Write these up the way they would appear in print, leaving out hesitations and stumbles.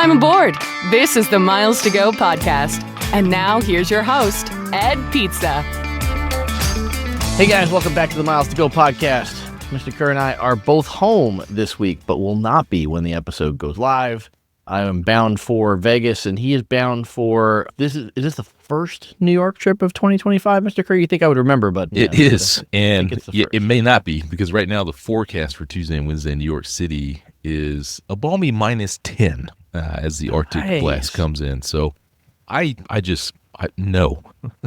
Welcome aboard. This is the Miles to Go podcast. And now here's your host, Ed Pizza. Hey guys, welcome back to the Miles to Go podcast. Mr. Kerr and I are both home this week, but will not be when the episode goes live. I am bound for Vegas, and he is bound for is this the first New York trip of 2025, Mr. Kerr? You think I would remember, but it is, and it may not be, because right now the forecast for Tuesday and Wednesday in New York City is a balmy -10 as the Arctic blast comes in. So I no.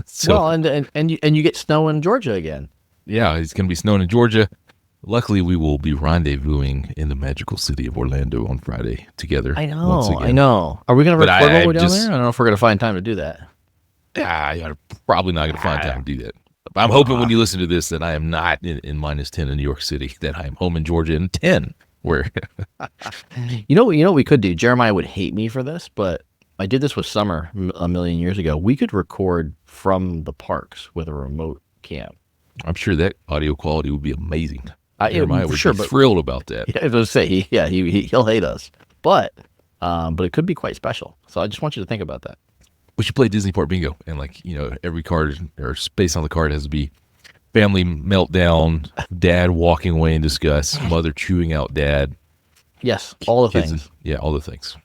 So, well, and you get snow in Georgia again. Yeah, it's going to be snowing in Georgia. Luckily, we will be rendezvousing in the magical city of Orlando on Friday together. I know. Are we going to record while we're down there? I don't know if we're going to find time to do that. You're probably not going to find time to do that. But I'm hoping when you listen to this that I am not in -10 in New York City, that I am home in Georgia in 10. Where you know what we could do? Jeremiah would hate me for this, but I did this with Summer a million years ago. We could record from the parks with a remote cam. I'm sure that audio quality would be amazing. Jeremiah would be thrilled about that. Yeah, I was going to say, he'll hate us, but it could be quite special. So I just want you to think about that. We should play Disney Park Bingo, and every card or space on the card has to be family meltdown, dad walking away in disgust, mother chewing out dad. Yes, all the things. Yeah, all the things.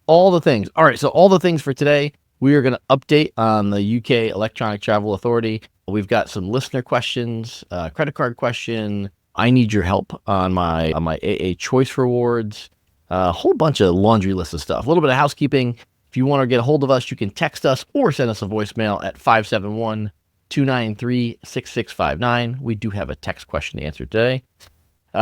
All the things. All right, so all the things for today. We are going to update on the UK Electronic Travel Authority. We've got some listener questions, credit card question. I need your help on my AA Choice Rewards. A whole bunch of laundry list of stuff. A little bit of housekeeping. If you want to get a hold of us, you can text us or send us a voicemail at 571-293-6659. We do have a text question to answer today.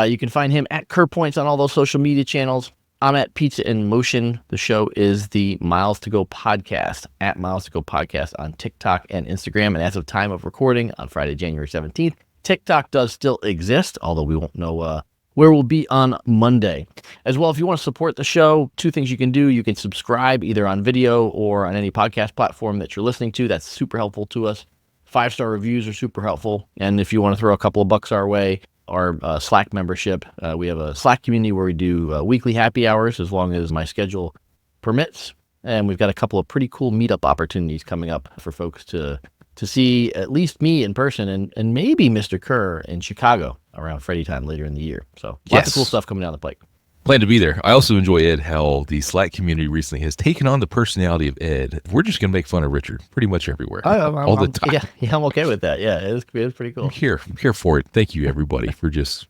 You can find him at Kerr Points on all those social media channels. I'm at Pizza in Motion. The show is the Miles to Go podcast, at Miles to Go podcast on TikTok and Instagram. And as of time of recording on Friday, January 17th, TikTok does still exist, although we won't know where we'll be on Monday. As well, if you want to support the show, two things you can do. You can subscribe either on video or on any podcast platform that you're listening to. That's super helpful to us. 5-star reviews are super helpful. And if you want to throw a couple of bucks our way, our Slack membership, we have a Slack community where we do weekly happy hours as long as my schedule permits. And we've got a couple of pretty cool meetup opportunities coming up for folks to see at least me in person and maybe Mr. Kerr in Chicago around Freddy time later in the year. So lots of cool stuff coming down the pike. Plan to be there. I also enjoy, Ed, how the Slack community recently has taken on the personality of Ed. We're just going to make fun of Richard pretty much everywhere. All the time. Yeah, I'm okay with that. Yeah, it's pretty cool. I'm here for it. Thank you, everybody, for just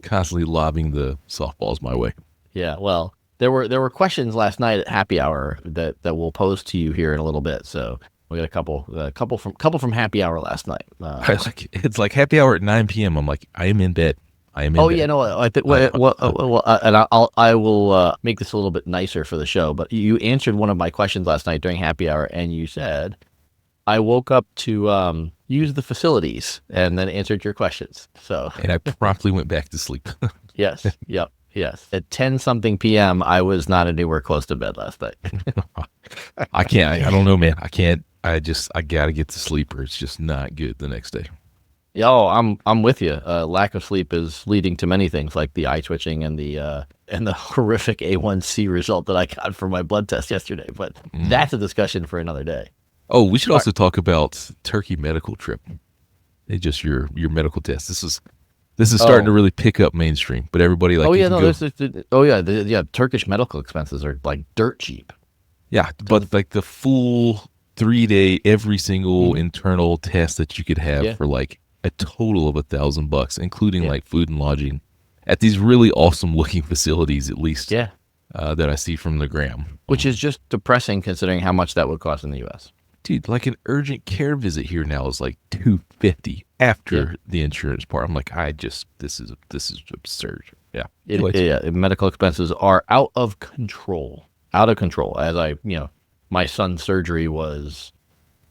constantly lobbing the softballs my way. Yeah, well, there were questions last night at happy hour that we'll pose to you here in a little bit. So we got a couple from happy hour last night. It's like happy hour at 9 p.m. I'm like, I am in bed. Yeah, no, I think. And I will make this a little bit nicer for the show. But you answered one of my questions last night during happy hour, and you said, "I woke up to use the facilities," and then answered your questions. So, and I promptly went back to sleep. Yes. Yep. Yes. At 10-something p.m., I was not anywhere close to bed last night. I can't. I don't know, man. I can't. I gotta get to sleep, or it's just not good the next day. Yeah, I'm with you. Lack of sleep is leading to many things, like the eye twitching and the horrific A1C result that I got from my blood test yesterday. But that's a discussion for another day. Oh, we should also talk about Turkey medical trip. It's just your medical test. This is starting to really pick up mainstream. But everybody Turkish medical expenses are like dirt cheap. Yeah, but like the full 3-day every single internal test that you could have for like a total of $1,000, including like food and lodging at these really awesome looking facilities, at least that I see from the gram. Which is just depressing considering how much that would cost in the U.S. Dude, like an urgent care visit here now is like $250 after the insurance part. I'm like, this is absurd. Yeah. Medical expenses are out of control. As my son's surgery was,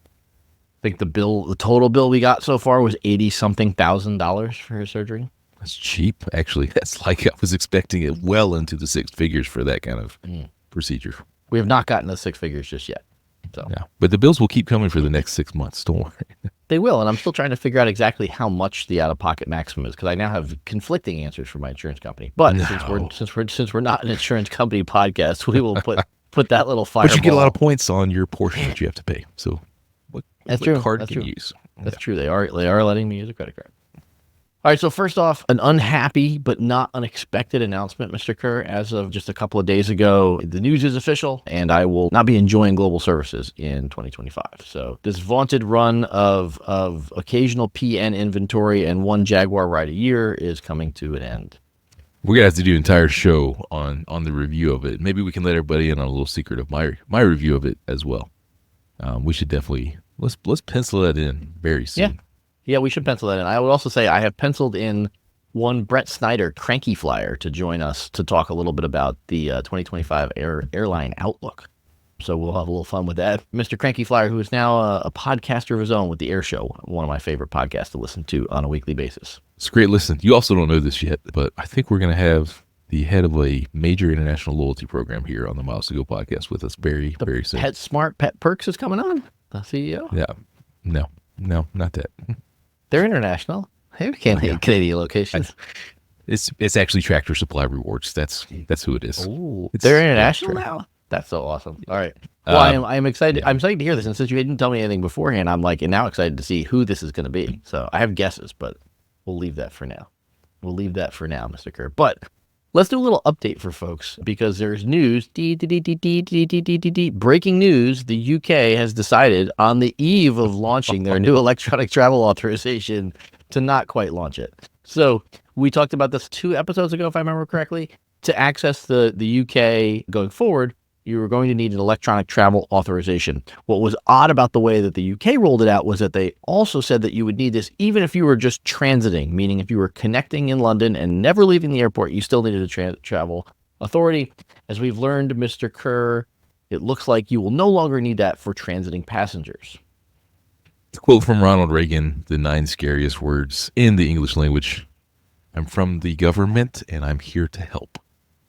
I think the total bill we got so far was $80-something thousand for his surgery. That's cheap, actually. That's like I was expecting it well into the six figures for that kind of procedure. We have not gotten to six figures just yet. So yeah, but the bills will keep coming for the next 6 months. Don't worry. They will, and I'm still trying to figure out exactly how much the out-of-pocket maximum is because I now have conflicting answers from my insurance company. But since we're not an insurance company podcast, we will put that little fireball. But you get a lot of points on your portion that you have to pay. So what card can you use? That's true. They are letting me use a credit card. All right, so first off, an unhappy but not unexpected announcement, Mr. Kerr. As of just a couple of days ago, the news is official, and I will not be enjoying global services in 2025. So this vaunted run of occasional PN inventory and one Jaguar ride a year is coming to an end. We're gonna have to do an entire show on the review of it. Maybe we can let everybody in on a little secret of my review of it as well. We should definitely let's pencil that in very soon. Yeah, we should pencil that in. I would also say I have penciled in one Brett Snyder cranky flyer to join us to talk a little bit about the 2025 airline outlook. So we'll have a little fun with that. Mr. Cranky Flyer, who is now a podcaster of his own with The Air Show, one of my favorite podcasts to listen to on a weekly basis. It's a great listen. You also don't know this yet, but I think we're going to have the head of a major international loyalty program here on the Miles to Go podcast with us very soon. PetSmart Pet Perks is coming on, the CEO. Yeah. No, not that. They're international. They can't hit Canadian locations. It's actually Tractor Supply Rewards. That's who it is. Ooh, they're international now. That's so awesome. All right. Well, I'm excited. Yeah. I'm excited to hear this. And since you didn't tell me anything beforehand, I'm now excited to see who this is going to be. So I have guesses, but we'll leave that for now. Mr. Kerr. But let's do a little update for folks because there's news. Breaking news. The UK has decided on the eve of launching their new electronic travel authorization to not quite launch it. So we talked about this 2 episodes ago, if I remember correctly. To access the UK going forward, you were going to need an electronic travel authorization. What was odd about the way that the UK rolled it out was that they also said that you would need this even if you were just transiting, meaning if you were connecting in London and never leaving the airport, you still needed a travel authority. As we've learned, Mr. Kerr, it looks like you will no longer need that for transiting passengers. Quote from Ronald Reagan, the 9 scariest words in the English language. I'm from the government and I'm here to help.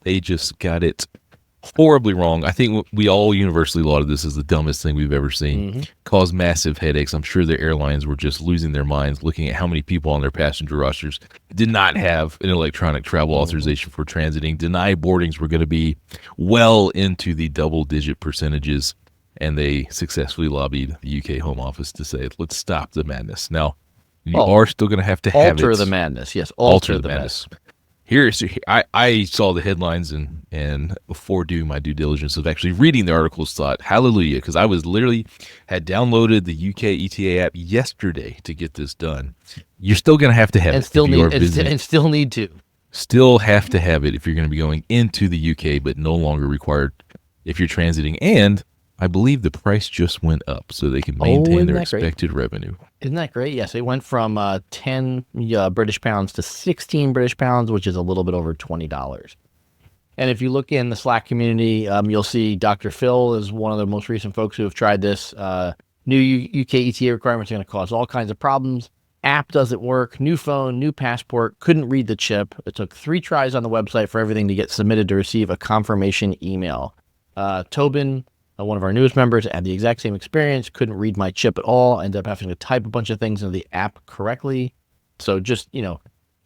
They just got it horribly wrong. I think we all universally lauded this as the dumbest thing we've ever seen. Caused massive headaches. I'm sure the airlines were just losing their minds looking at how many people on their passenger rosters did not have an electronic travel authorization for transiting. Denied boardings were going to be well into the double-digit percentages, and they successfully lobbied the UK Home Office to say, let's stop the madness. Now, you are still going to have it. Alter the madness. Yes, alter the madness. I saw the headlines and before doing my due diligence of actually reading the articles, thought hallelujah, because I was literally had downloaded the UK ETA app yesterday to get this done. You're still going to have it. Still need to. Still have to have it if you're going to be going into the UK, but no longer required if you're transiting. And I believe the price just went up so they can maintain their expected revenue. Isn't that great? Yes, it went from 10 British pounds to 16 British pounds, which is a little bit over $20. And if you look in the Slack community, you'll see Dr. Phil is one of the most recent folks who have tried this. New UK ETA requirements are going to cause all kinds of problems. App doesn't work. New phone, new passport, couldn't read the chip. It took 3 tries on the website for everything to get submitted to receive a confirmation email. Tobin, one of our newest members, had the exact same experience, couldn't read my chip at all, ended up having to type a bunch of things into the app correctly. So just,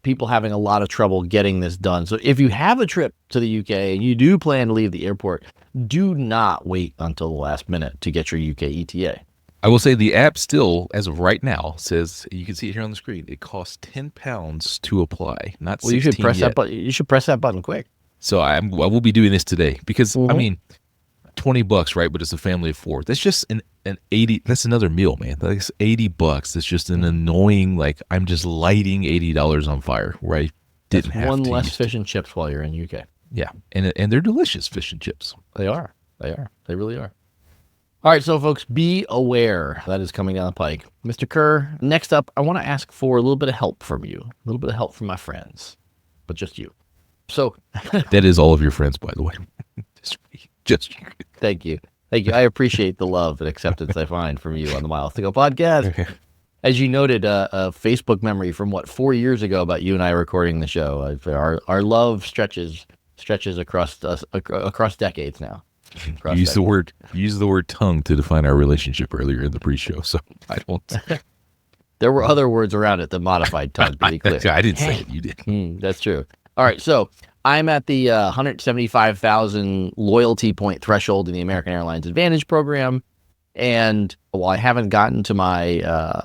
people having a lot of trouble getting this done. So if you have a trip to the UK and you do plan to leave the airport, do not wait until the last minute to get your UK ETA. I will say the app still, as of right now, says, you can see it here on the screen, it costs £10 to apply, not 16 you should press yet. that button. You should press that button quick. So I will be doing this today because, $20, right? But it's a family of 4. That's just an 80. That's another meal, man. That's $80. That's just an annoying, I'm just lighting $80 on fire where I didn't have one less fish and chips while you're in UK. Yeah. And they're delicious fish and chips. They are. They really are. All right. So folks, be aware that is coming down the pike. Mr. Kerr, next up, I want to ask for a little bit of help from you, a little bit of help from my friends, but just you. So that is all of your friends, by the way. Just Thank you. I appreciate the love and acceptance I find from you on the Miles to Go podcast. Okay. As you noted, a Facebook memory from 4 years ago about you and I recording the show. Our love stretches across decades now. You used the word tongue to define our relationship earlier in the pre-show, so I don't. There were other words around it that modified tug, to be clear. I didn't say it. You did. That's true. All right, so I'm at the 175,000 loyalty point threshold in the American Airlines AAdvantage program. And while I haven't gotten to my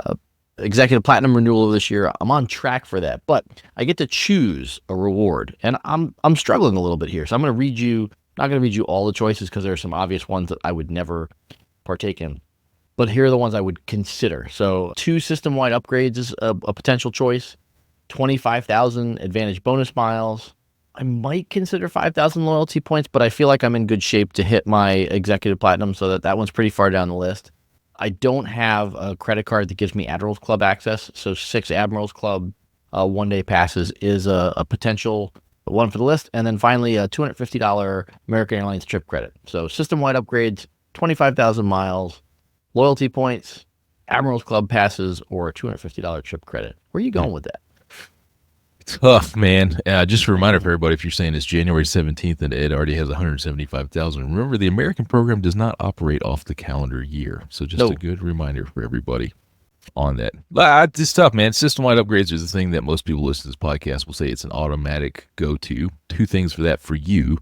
Executive Platinum renewal this year, I'm on track for that. But I get to choose a reward. And I'm struggling a little bit here. So I'm going to read you, not going to read you all the choices because there are some obvious ones that I would never partake in. But here are the ones I would consider. So 2 system-wide upgrades is a potential choice. 25,000 AAdvantage bonus miles. I might consider 5,000 loyalty points, but I feel like I'm in good shape to hit my Executive Platinum, so that one's pretty far down the list. I don't have a credit card that gives me Admirals Club access, so 6 Admirals Club one-day passes is a potential one for the list. And then finally, a $250 American Airlines trip credit. So system-wide upgrades, 25,000 miles, loyalty points, Admirals Club passes, or a $250 trip credit. Where are you going with that? Tough, man. Just a reminder for everybody, if you're saying it's January 17th and Ed already has 175,000, remember the American program does not operate off the calendar year. So just a good reminder for everybody on that. It's tough, man. System-wide upgrades is the thing that most people listening to this podcast will say it's an automatic go-to. 2 things for that for you.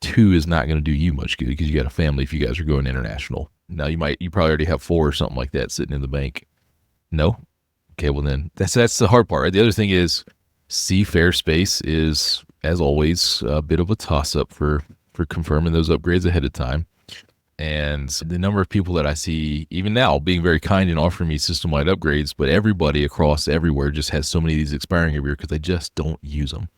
2 is not going to do you much good because you got a family if you guys are going international. Now, you probably already have 4 or something like that sitting in the bank. No? Okay, well then, that's the hard part, right? The other thing is, seafair space is, as always, a bit of a toss-up for confirming those upgrades ahead of time. And the number of people that I see, even now, being very kind and offering me system-wide upgrades, but everybody across everywhere just has so many of these expiring every year because they just don't use them.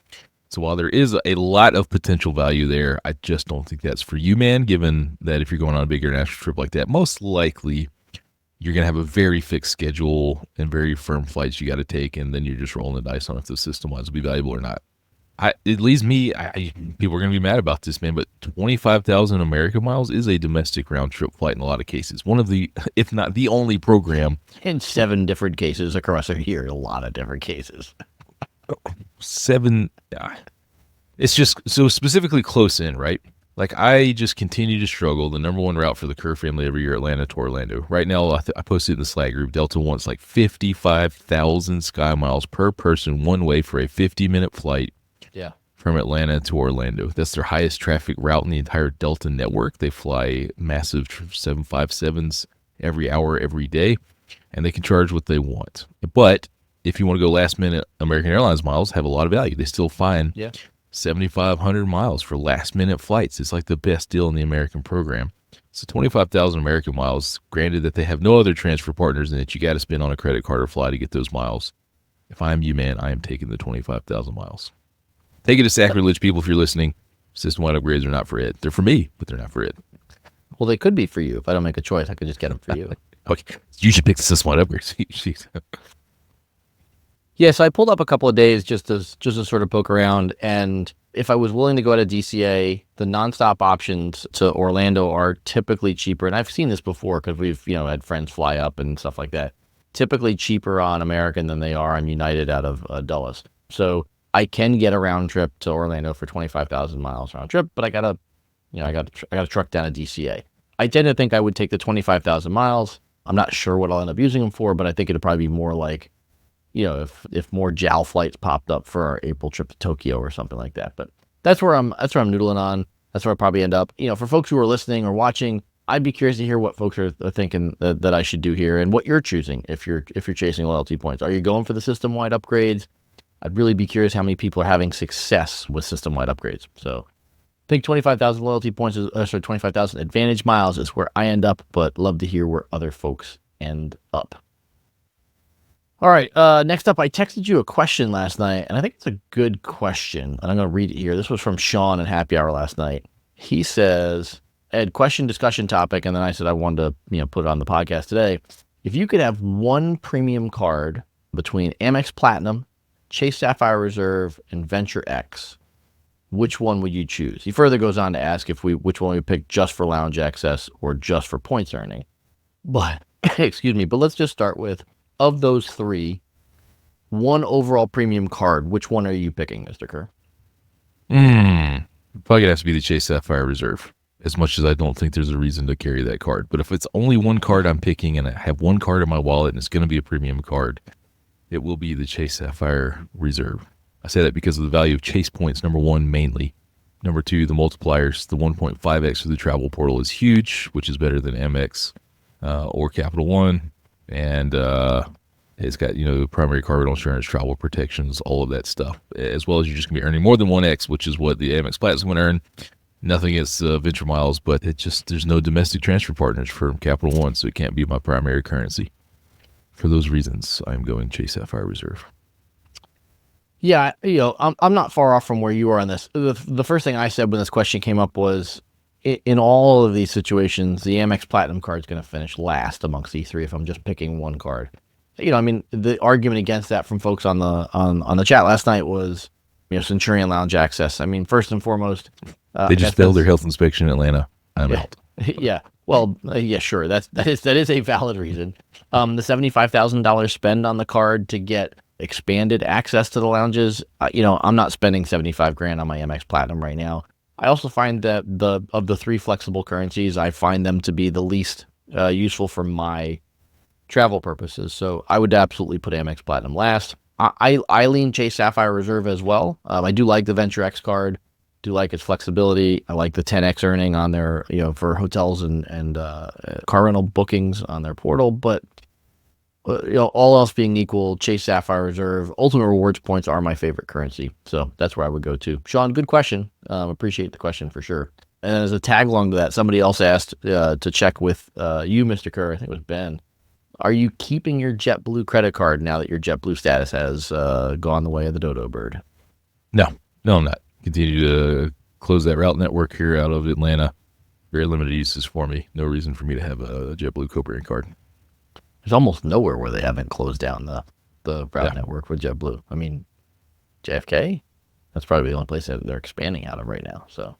So while there is a lot of potential value there, I just don't think that's for you, man, given that if you're going on a big international trip like that, most likely you're going to have a very fixed schedule and very firm flights you got to take, and then you're just rolling the dice on if the system-wise will be valuable or not. It leaves me, people are going to be mad about this, man, but 25,000 American miles is a domestic round-trip flight in a lot of cases. One of the, if not the only program. In 7 different cases across a year, a lot of different cases. 7, it's just so specifically close in, right? Like, I just continue to struggle. The number 1 route for the Kerr family every year, Atlanta to Orlando. Right now, I posted in the Slack group, Delta wants like 55,000 sky miles per person one way for a 50-minute flight from Atlanta to Orlando. That's their highest traffic route in the entire Delta network. They fly massive 757s every hour, every day, and they can charge what they want. But if you want to go last-minute, American Airlines miles have a lot of value. They still find 7,500 miles for last-minute flights. It's like the best deal in the American program. So 25,000 American miles, granted that they have no other transfer partners and that you got to spend on a credit card or fly to get those miles. If I'm you, man, I am taking the 25,000 miles. Take it as sacrilege, people, if you're listening. System-wide upgrades are not for it. They're for me, but they're not for it. Well, they could be for you. If I don't make a choice, I could just get them for you. Okay, you should pick the system-wide upgrades. Yeah, so I pulled up a couple of days just to sort of poke around, and if I was willing to go at a DCA, the nonstop options to Orlando are typically cheaper, and I've seen this before because we've had friends fly up and stuff like that. Typically cheaper on American than they are on United out of Dulles. So I can get a round trip to Orlando for 25,000 miles round trip, but I gotta truck down a DCA. I tend to think I would take the 25,000 miles. I'm not sure what I'll end up using them for, but I think it'd probably be more like, if more JAL flights popped up for our April trip to Tokyo or something like that. But that's where I'm noodling on. That's where I'll probably end up. For folks who are listening or watching, I'd be curious to hear what folks are thinking that I should do here and what you're choosing if you're chasing loyalty points. Are you going for the system-wide upgrades? I'd really be curious how many people are having success with system-wide upgrades. So I think 25,000 loyalty points 25,000 AAdvantage miles is where I end up, but love to hear where other folks end up. All right, next up, I texted you a question last night, and I think it's a good question, and I'm going to read it here. This was from Sean at Happy Hour last night. He says, Ed, question, discussion topic, and then I said I wanted to put it on the podcast today. If you could have one premium card between Amex Platinum, Chase Sapphire Reserve, and Venture X, which one would you choose? He further goes on to ask which one we pick just for lounge access or just for points earning. But, excuse me, but let's just start with, of those 3, one overall premium card, which one are you picking, Mr. Kerr? Probably going to have to be the Chase Sapphire Reserve. as much as I don't think there's a reason to carry that card. But if it's only one card I'm picking and I have one card in my wallet and it's going to be a premium card, it will be the Chase Sapphire Reserve. I say that because of the value of Chase points, number one, mainly. Number two, the multipliers. The 1.5x for the travel portal is huge, which is better than Amex or Capital One. And it's got, primary car rental insurance, travel protections, all of that stuff, as well as you're just going to be earning more than 1x, which is what the Amex Platinum would earn. Nothing against Venture Miles, but there's no domestic transfer partners for Capital One, so it can't be my primary currency. For those reasons, I'm going Chase Sapphire Reserve. Yeah, I'm not far off from where you are on this. The first thing I said when this question came up was, in all of these situations, the Amex Platinum card is going to finish last amongst these three if I'm just picking one card. The argument against that from folks on the chat last night was, Centurion Lounge access. First and foremost, they just failed their health inspection in Atlanta. I'm out. Yeah. Well, yeah, sure. That is a valid reason. The $75,000 spend on the card to get expanded access to the lounges. I'm not spending $75,000 on my Amex Platinum right now. I also find that of the three flexible currencies, I find them to be the least useful for my travel purposes. So I would absolutely put Amex Platinum last. I lean Chase Sapphire Reserve as well. I do like the Venture X card. Do like its flexibility. I like the 10x earning on their, for hotels and car rental bookings on their portal. But all else being equal, Chase Sapphire Reserve, Ultimate Rewards points are my favorite currency. So that's where I would go to. Sean, good question. Appreciate the question for sure. And as a tag along to that, somebody else asked to check with you, Mr. Kerr. I think it was Ben. Are you keeping your JetBlue credit card now that your JetBlue status has gone the way of the dodo bird? No, I'm not. Continue to close that route network here out of Atlanta. Very limited uses for me. No reason for me to have a JetBlue co-brand card. There's almost nowhere where they haven't closed down the route network with JetBlue. JFK? That's probably the only place that they're expanding out of right now. So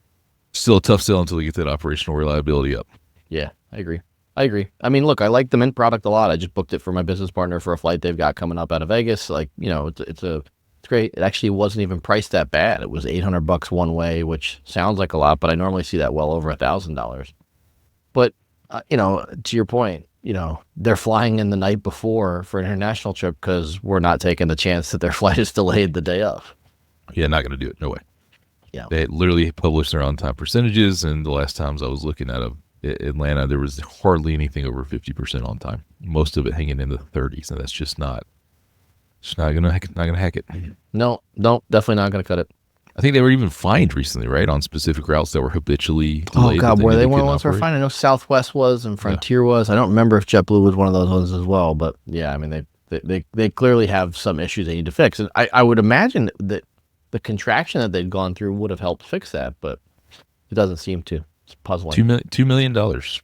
still a tough sell until you get that operational reliability up. Yeah, I agree. Look, I like the Mint product a lot. I just booked it for my business partner for a flight they've got coming up out of Vegas. It's great. It actually wasn't even priced that bad. It was $800 one way, which sounds like a lot, but I normally see that well over $1,000. But to your point, they're flying in the night before for an international trip because we're not taking the chance that their flight is delayed the day of. Yeah, not going to do it. No way. Yeah, they literally published their on-time percentages, and the last times I was looking at Atlanta, there was hardly anything over 50% on time. Most of it hanging in the 30s, and that's just not gonna hack it. No, definitely not gonna cut it. I think they were even fined recently, right, on specific routes that were habitually delayed. Oh God, were they one of the ones that were fined? I know Southwest was and Frontier was. I don't remember if JetBlue was one of those ones as well, but yeah, they clearly have some issues they need to fix, and I would imagine that the contraction that they'd gone through would have helped fix that, but it doesn't seem to. It's puzzling. $2 million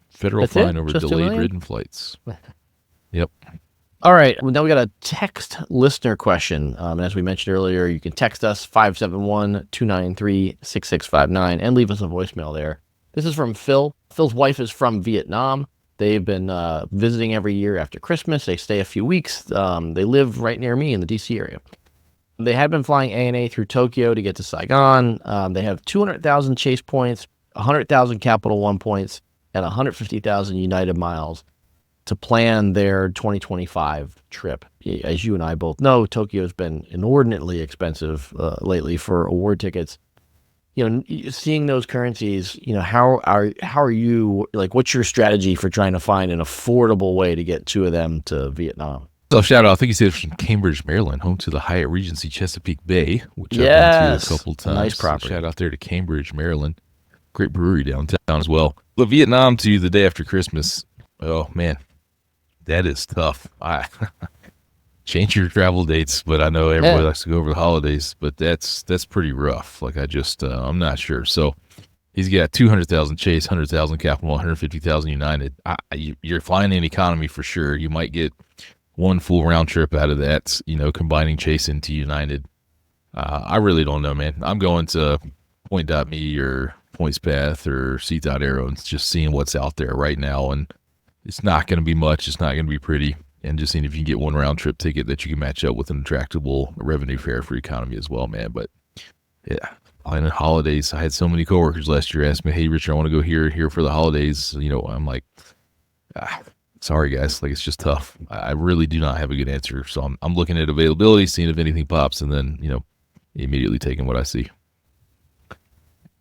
federal That's fine it? over Just delayed ridden flights. Yep. All right. Well, now we got a text listener question. And as we mentioned earlier, you can text us 571-293-6659 and leave us a voicemail there. This is from Phil. Phil's wife is from Vietnam. They've been visiting every year after Christmas. They stay a few weeks. They live right near me in the DC area. They had been flying ANA through Tokyo to get to Saigon. They have 200,000 Chase points, 100,000 Capital One points, and 150,000 United miles to plan their 2025 trip. As you and I both know, Tokyo's been inordinately expensive lately for award tickets. Seeing those currencies, how are you, what's your strategy for trying to find an affordable way to get two of them to Vietnam? So shout out, I think he said it's from Cambridge, Maryland, home to the Hyatt Regency Chesapeake Bay, which I've been to a couple times. Nice property. So shout out there to Cambridge, Maryland. Great brewery downtown as well. But Vietnam to the day after Christmas, oh man, that is tough. Change your travel dates, but I know everybody likes to go over the holidays, but that's pretty rough. I'm not sure. So he's got 200,000 Chase, 100,000 Capital, 150,000 United. You're flying in economy for sure. You might get one full round trip out of that, combining Chase into United. I really don't know, man. I'm going to point.me or PointsPath or Seat.Aero and just seeing what's out there right now. And it's not going to be much. It's not going to be pretty. And just seeing if you can get one round trip ticket that you can match up with an attractable revenue fare for economy as well, man. But yeah, planning holidays. I had so many coworkers last year ask me, "Hey, Richard, I want to go here for the holidays." I'm like, sorry guys, like it's just tough. I really do not have a good answer. So I'm looking at availability, seeing if anything pops, and then immediately taking what I see.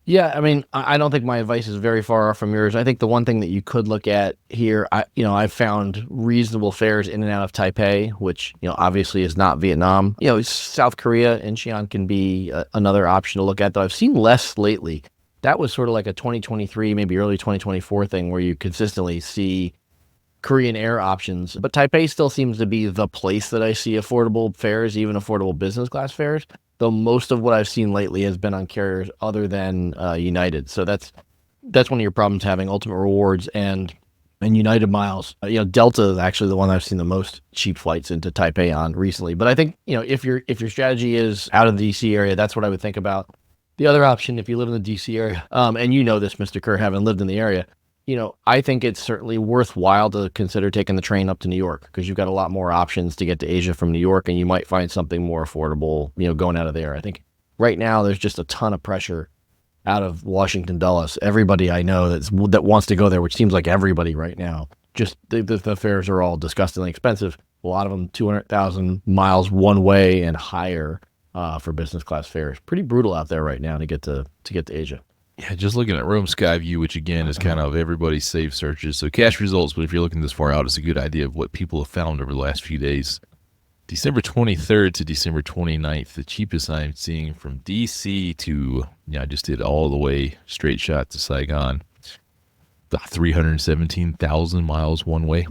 Yeah, I mean, I don't think my advice is very far off from yours. I think the one thing that you could look at here, I've found reasonable fares in and out of Taipei, which, obviously is not Vietnam. South Korea and Xi'an can be another option to look at, though I've seen less lately. That was sort of like a 2023, maybe early 2024 thing where you consistently see Korean Air options. But Taipei still seems to be the place that I see affordable fares, even affordable business class fares. Though most of what I've seen lately has been on carriers other than United. So that's one of your problems having Ultimate Rewards and United Miles. Delta is actually the one I've seen the most cheap flights into Taipei on recently. But I think, if your strategy is out of the DC area, that's what I would think about. The other option, if you live in the DC area, and you know this, Mr. Kerr, having lived in the area, I think it's certainly worthwhile to consider taking the train up to New York because you've got a lot more options to get to Asia from New York, and you might find something more affordable, going out of there. I think right now there's just a ton of pressure out of Washington Dulles. Everybody I know that wants to go there, which seems like everybody right now, just the fares are all disgustingly expensive. A lot of them 200,000 miles one way and higher for business class fares. Pretty brutal out there right now to get to Asia. Yeah, just looking at Roam Skyview, which again is kind of everybody's save searches. So cash results, but if you're looking this far out, it's a good idea of what people have found over the last few days. December 23rd to December 29th, the cheapest I'm seeing from DC to, I just did all the way straight shot to Saigon, about 317,000 miles one way.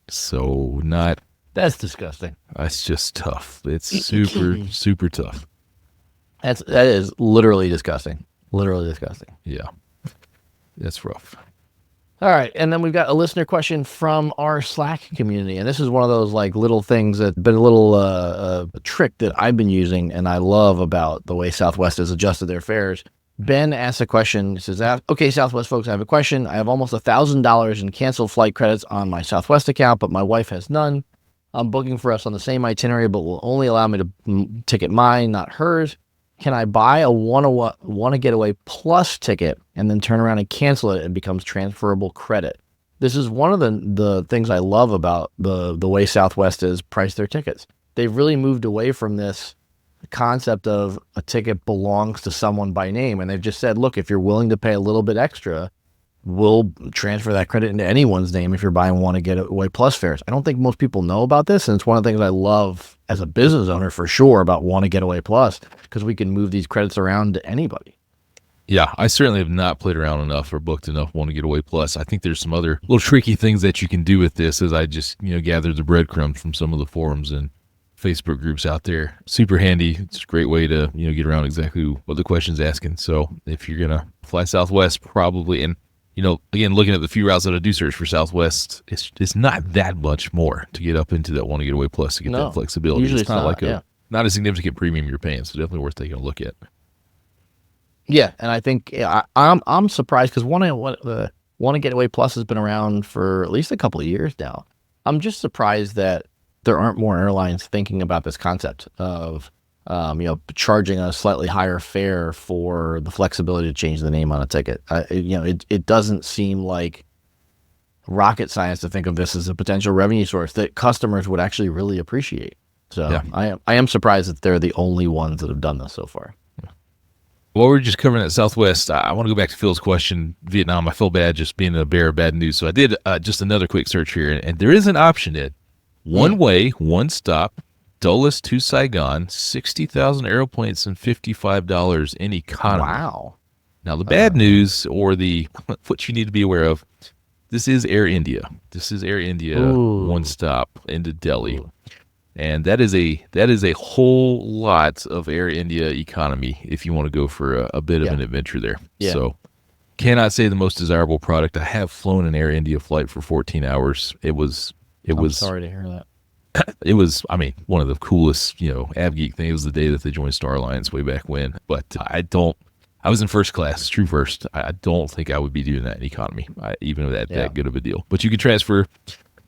So That's disgusting. That's just tough. It's super, super tough. That is literally disgusting. Literally disgusting. Yeah. That's rough. All right. And then we've got a listener question from our Slack community. And this is one of those like little things that's been a little a trick that I've been using and I love about the way Southwest has adjusted their fares. Ben asks a question. He says, okay, Southwest folks, I have a question. I have almost $1,000 in canceled flight credits on my Southwest account, but my wife has none. I'm booking for us on the same itinerary, but will only allow me to ticket mine, not hers. Can I buy a Wanna Getaway Plus ticket and then turn around and cancel it and becomes transferable credit? This is one of the things I love about the way Southwest has priced their tickets. They've really moved away from this concept of a ticket belongs to someone by name. And they've just said, look, if you're willing to pay a little bit extra, we'll transfer that credit into anyone's name if you're buying Wanna Getaway Plus fares. I don't think most people know about this. And it's one of the things I love as a business owner for sure about Wanna Getaway Plus, because we can move these credits around to anybody. Yeah, I certainly have not played around enough or booked enough Wanna Getaway Plus. I think there's some other little tricky things that you can do with this as I just, gathered the breadcrumbs from some of the forums and Facebook groups out there. Super handy. It's a great way to, get around exactly what the question's asking. So if you're going to fly Southwest, probably, and again, looking at the few routes that I do search for Southwest, it's not that much more to get up into that Wanna Getaway Plus to get that flexibility. Usually it's not not a significant premium you're paying, so definitely worth taking a look at. Yeah, and I think I'm surprised because Wanna Getaway Plus has been around for at least a couple of years now. I'm just surprised that there aren't more airlines thinking about this concept of charging a slightly higher fare for the flexibility to change the name on a ticket. It doesn't seem like rocket science to think of this as a potential revenue source that customers would actually really appreciate. So yeah. I am surprised that they're the only ones that have done this so far. Well, we're just covering at Southwest. I want to go back to Phil's question, Vietnam. I feel bad just being a bearer of bad news. So I did just another quick search here, and there is an option, Ed. One way, one stop, Dulles to Saigon, 60,000 airplanes and $55 in economy. Wow. Now, the bad news or what you need to be aware of, this is Air India. This is Air India, one stop into Delhi. And that is a whole lot of Air India economy if you want to go for a bit of an adventure there. Yeah. So cannot say the most desirable product. I have flown an Air India flight for 14 hours. I'm sorry to hear that. It was, one of the coolest, AvGeek things. It was the day that they joined Star Alliance way back when. But I was in first class, true first. I don't think I would be doing that in economy, even with that good of a deal. But you can transfer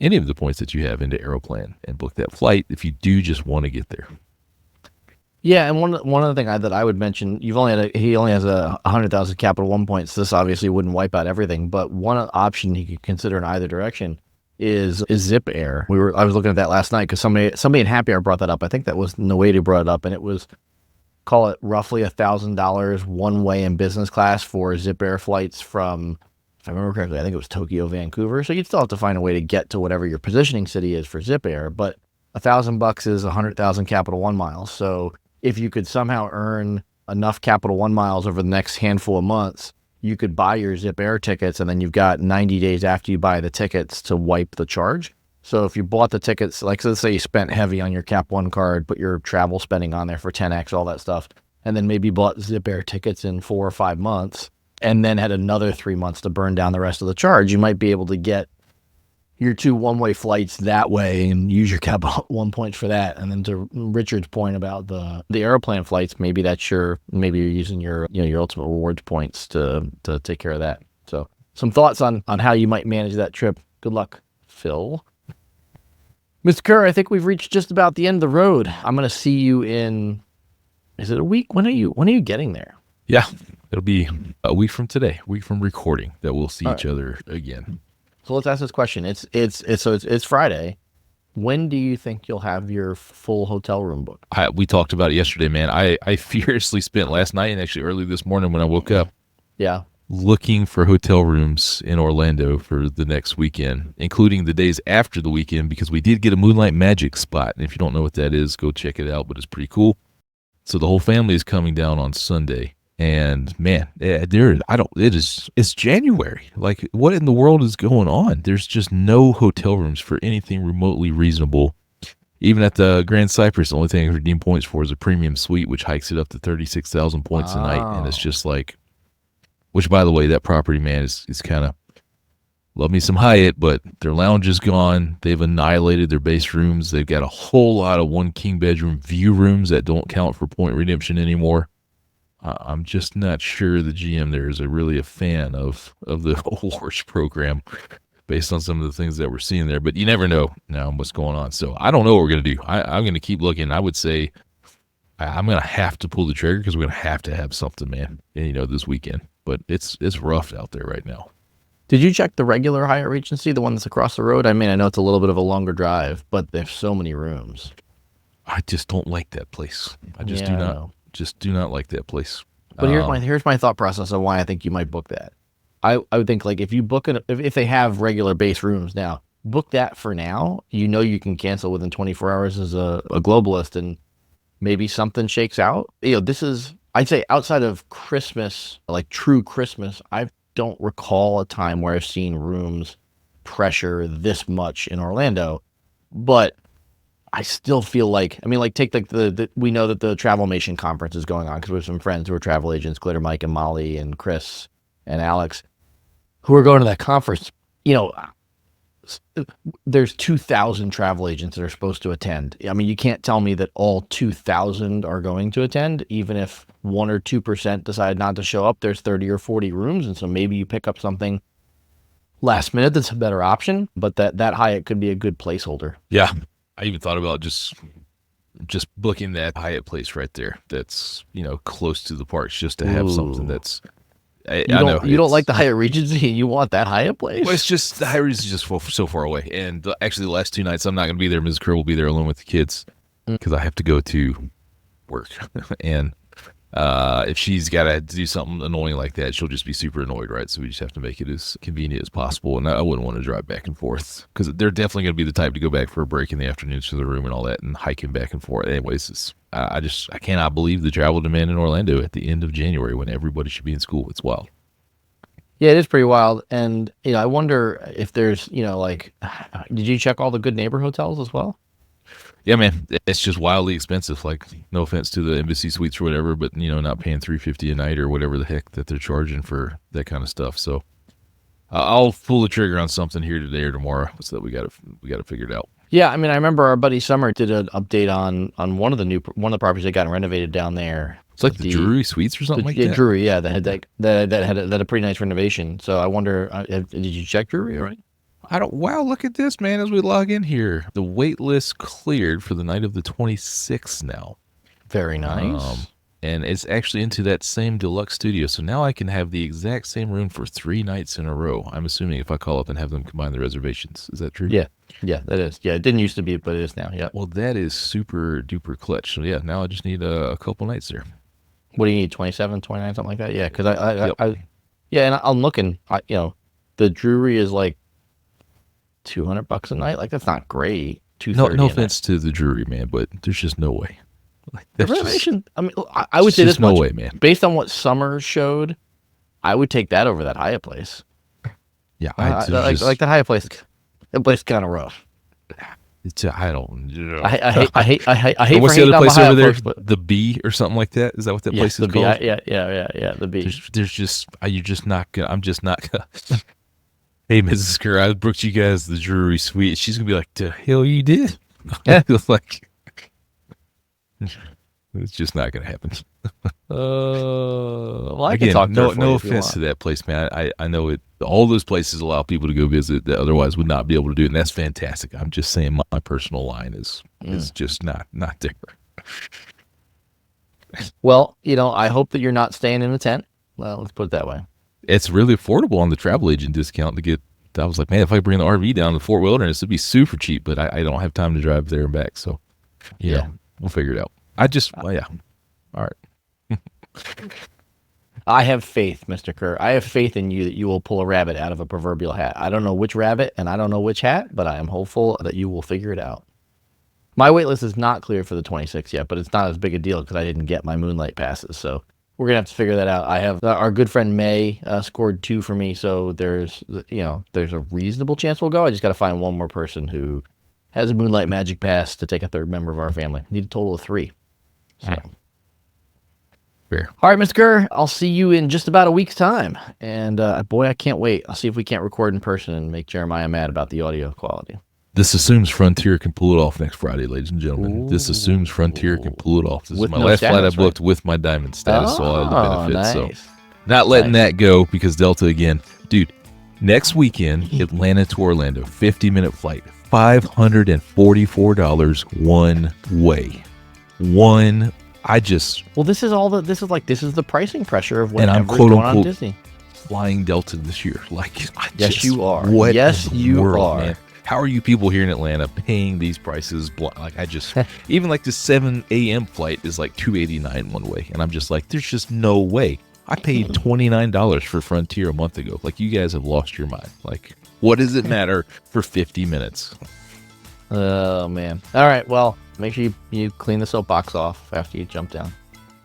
any of the points that you have into Aeroplan and book that flight if you do just want to get there. Yeah, and one other thing that I would mention, he only has 100,000 Capital One points. This obviously wouldn't wipe out everything, but one option he could consider in either direction is Zip Air. I was looking at that last night because somebody in Happy Hour brought that up. I think that was Noeda brought it up, and it was, call it roughly $1,000 one way in business class for Zip Air flights from, if I remember correctly, I think it was Tokyo, Vancouver. So you'd still have to find a way to get to whatever your positioning city is for Zip Air, but $1,000 is 100,000 Capital One miles. So if you could somehow earn enough Capital One miles over the next handful of months, you could buy your Zip Air tickets, and then you've got 90 days after you buy the tickets to wipe the charge. So if you bought the tickets, like let's say you spent heavy on your Cap One card, put your travel spending on there for 10x, all that stuff, and then maybe bought Zip Air tickets in 4 or 5 months, and then had another 3 months to burn down the rest of the charge, you might be able to get your 2 one-way flights that way and use your Capital One points for that. And then to Richard's point about the airplane flights, maybe you're using your Ultimate Rewards points to take care of that. So some thoughts on how you might manage that trip. Good luck, Phil. Mr. Kerr, I think we've reached just about the end of the road. I'm going to see you in, is it a week? When are you getting there? Yeah, it'll be a week from today, a week from recording, that we'll see each other again. So let's ask this question. It's Friday. When do you think you'll have your full hotel room booked? We talked about it yesterday, man. I furiously spent last night and actually early this morning when I woke up. Yeah. Looking for hotel rooms in Orlando for the next weekend, including the days after the weekend, because we did get a Moonlight Magic spot. And if you don't know what that is, go check it out, but it's pretty cool. So the whole family is coming down on Sunday. And man, it's January. Like, what in the world is going on? There's just no hotel rooms for anything remotely reasonable. Even at the Grand Cypress, the only thing I can redeem points for is a premium suite, which hikes it up to 36,000 points a night. And it's just like, which by the way, that property, man, is kind of, love me some Hyatt, but their lounge is gone. They've annihilated their base rooms. They've got a whole lot of 1 king bedroom view rooms that don't count for point redemption anymore. I'm just not sure the GM there is really a fan of the awards program based on some of the things that we're seeing there. But you never know now what's going on. So I don't know what we're going to do. I'm going to keep looking. I would say I'm going to have to pull the trigger because we're going to have something, man, this weekend. But it's rough out there right now. Did you check the regular Hyatt Regency, the one that's across the road? I mean, I know it's a little bit of a longer drive, but there's so many rooms. I just don't like that place. I do not like that place. But here's my thought process on why I think you might book that. I would think, like, if you book if they have regular base rooms now, book that for now. You can cancel within 24 hours as a globalist, and maybe something shakes out. This is, I'd say, outside of Christmas, like true Christmas, I don't recall a time where I've seen rooms pressure this much in Orlando. But I still feel like, take we know that the Travelmation conference is going on because we have some friends who are travel agents, Glitter Mike and Molly and Chris and Alex, who are going to that conference. There's 2,000 travel agents that are supposed to attend. I mean, you can't tell me that all 2,000 are going to attend, even if 1 or 2% decide not to show up. There's 30 or 40 rooms, and so maybe you pick up something last minute that's a better option, but that Hyatt could be a good placeholder. Yeah. I even thought about just booking that Hyatt place right there. That's, close to the parks, just to have something that's. You don't like the Hyatt Regency. You want that Hyatt place? Well, it's just the Hyatt Regency is just so far away. And actually, the last 2 nights I'm not going to be there. Ms. Kerr will be there alone with the kids because I have to go to work. And if she's got to do something annoying like that, she'll just be super annoyed, right? So we just have to make it as convenient as possible. And I wouldn't want to drive back and forth because they're definitely going to be the type to go back for a break in the afternoons to the room and all that and hiking back and forth. Anyways, I cannot believe the travel demand in Orlando at the end of January when everybody should be in school. It's wild. Yeah, it is pretty wild. And, I wonder if there's, did you check all the Good Neighbor hotels as well? Yeah, man, it's just wildly expensive. Like, no offense to the Embassy Suites or whatever, but not paying $350 a night or whatever the heck that they're charging for that kind of stuff. So I'll pull the trigger on something here today or tomorrow, so that we got to figure it out. Yeah, I remember our buddy Summer did an update on one of the properties that got renovated down there. It's like the Drury Suites or something like that. Yeah, Drury, yeah, that had a pretty nice renovation. So I wonder, did you check Drury? All right. Wow, look at this, man, as we log in here. The wait list cleared for the night of the 26th now. Very nice. And it's actually into that same deluxe studio. So now I can have the exact same room for 3 nights in a row. I'm assuming if I call up and have them combine the reservations. Is that true? Yeah, that is. Yeah, it didn't used to be, but it is now. Yeah. Well, that is super duper clutch. So yeah, now I just need a couple nights there. What do you need? 27, 29, something like that? Yeah, because and I'm looking. The Drury is like $200 a night. Like that's not great. No offense to the Drury, man, but there's just no way. Like, the reservation. I would say this no much. Way, man. Based on what Summer showed, I would take that over that Hyatt place. Yeah, like the Hyatt place. That place kind of rough. I don't. I hate. What's the other place over there? The B or something like that. Is that what that place is called? Yeah. The B. There's just you're just not gonna. I'm just not gonna. Hey, Mrs. Kerr, I booked you guys the Drury Suite. She's gonna be like, "The hell you did?" Yeah. Like, it's just not gonna happen. Well, I Again, can talk to her no offense to that place, man. I know it. All those places allow people to go visit that otherwise would not be able to do it, and that's fantastic. I'm just saying my personal line is just not there. Well, I hope that you're not staying in a tent. Well, let's put it that way. It's really affordable on the travel agent discount to get. I was like, man, if I bring the RV down to Fort Wilderness, it'd be super cheap, but I don't have time to drive there and back, so yeah, we'll figure it out. All right. I have faith, Mr. Kerr. I have faith in you that you will pull a rabbit out of a proverbial hat. I don't know which rabbit and I don't know which hat, but I am hopeful that you will figure it out. My wait list is not clear for the 26th yet, but it's not as big a deal because I didn't get my Moonlight passes. So we're going to have to figure that out. I have our good friend May scored 2 for me. So there's a reasonable chance we'll go. I just got to find one more person who has a Moonlight Magic Pass to take a third member of our family. Need a total of 3. So. Fair. All right, Mr. Kerr, I'll see you in just about a week's time. And boy, I can't wait. I'll see if we can't record in person and make Jeremiah mad about the audio quality. This assumes Frontier can pull it off next Friday, ladies and gentlemen. Ooh. This assumes Frontier can pull it off. This is my last flight I booked with my Diamond status, so I'll have the benefits. Nice. So not letting that go because Delta again. Dude, next weekend, Atlanta to Orlando, 50-minute flight, $544 one way. This is the pricing pressure of whatever's going on Disney. Flying Delta this year. Yes, you are. Yes, you are. Man? How are you people here in Atlanta paying these prices? Even like the 7 a.m. flight is like $289 one way. And I'm just like, there's just no way. I paid $29 for Frontier a month ago. Like, you guys have lost your mind. Like, what does it matter for 50 minutes? Oh, man. All right, well, make sure you clean the soapbox off after you jump down.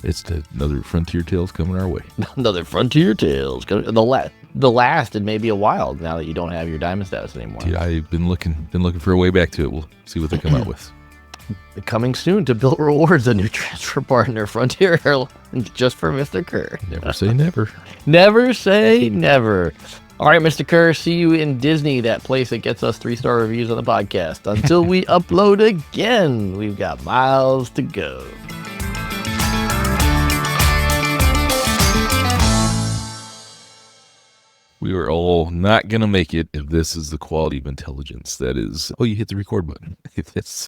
It's another Frontier Tales coming our way. Another Frontier Tales. The last in maybe a while now that you don't have your Diamond status anymore. Dude, I've been looking for a way back to it. We'll see what they come out with. Coming soon to Bilt Rewards, a new transfer partner, Frontier Airlines, just for Mr. Kerr. Never say never. Never say never. All right, Mr. Kerr, see you in Disney, that place that gets us 3-star reviews on the podcast. Until we upload again, we've got miles to go. We are all not going to make it if this is the quality of intelligence that is, you hit the record button. If this